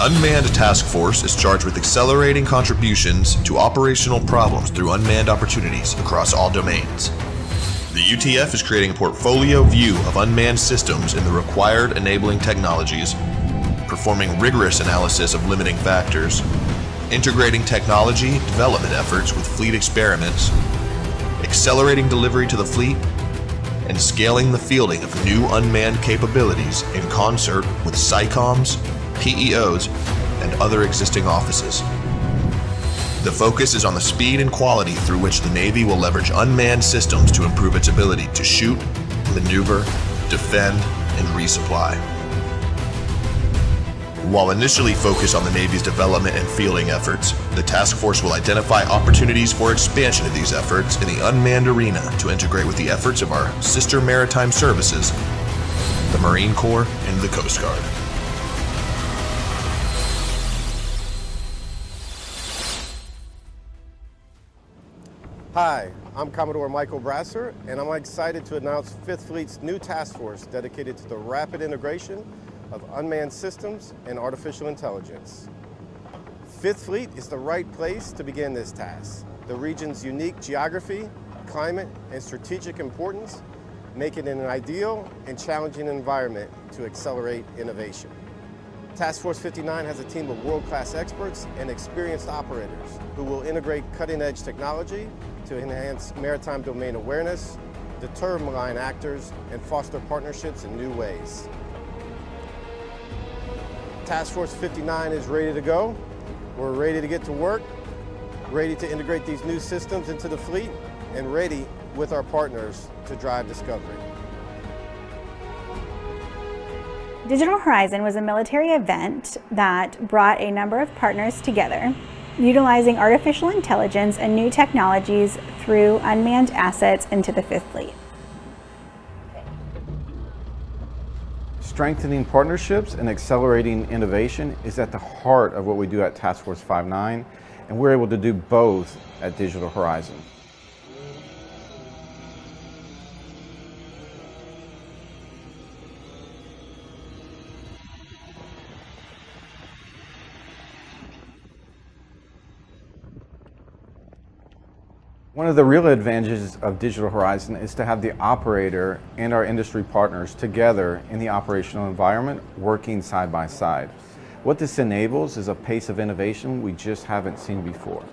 The Unmanned Task Force is charged with accelerating contributions to operational problems through unmanned opportunities across all domains. The UTF is creating a portfolio view of unmanned systems in the required enabling technologies, performing rigorous analysis of limiting factors, integrating technology development efforts with fleet experiments, accelerating delivery to the fleet, and scaling the fielding of new unmanned capabilities in concert with SICOMs, PEOs, and other existing offices. The focus is on the speed and quality through which the Navy will leverage unmanned systems to improve its ability to shoot, maneuver, defend, and resupply. While initially focused on the Navy's development and fielding efforts, the task force will identify opportunities for expansion of these efforts in the unmanned arena to integrate with the efforts of our sister maritime services, the Marine Corps and the Coast Guard. Hi, I'm Commodore Brasseur, and I'm excited to announce 5th Fleet's new task force dedicated to the rapid integration of unmanned systems and artificial intelligence. 5th Fleet is the right place to begin this task. The region's unique geography, climate, and strategic importance make it an ideal and challenging environment to accelerate innovation. Task Force 59 has a team of world-class experts and experienced operators who will integrate cutting-edge technology to enhance maritime domain awareness, deter malign actors, and foster partnerships in new ways. Task Force 59 is ready to go. We're ready to get to work, ready to integrate these new systems into the fleet, and ready with our partners to drive discovery. Digital Horizon was a military event that brought a number of partners together, utilizing artificial intelligence and new technologies through unmanned assets into the 5th Fleet. Strengthening partnerships and accelerating innovation is at the heart of what we do at Task Force 59, and we're able to do both at Digital Horizon. One of the real advantages of Digital Horizon is to have the operator and our industry partners together in the operational environment, working side by side. What this enables is a pace of innovation we just haven't seen before.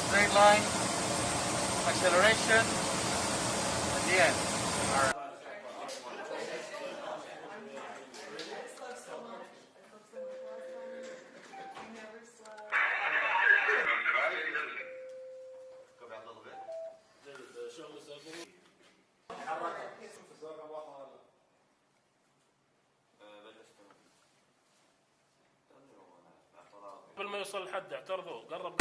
Straight line, acceleration, at the end. All right. Go back a little bit. قبل ما يوصل لحد اعترضوا قرب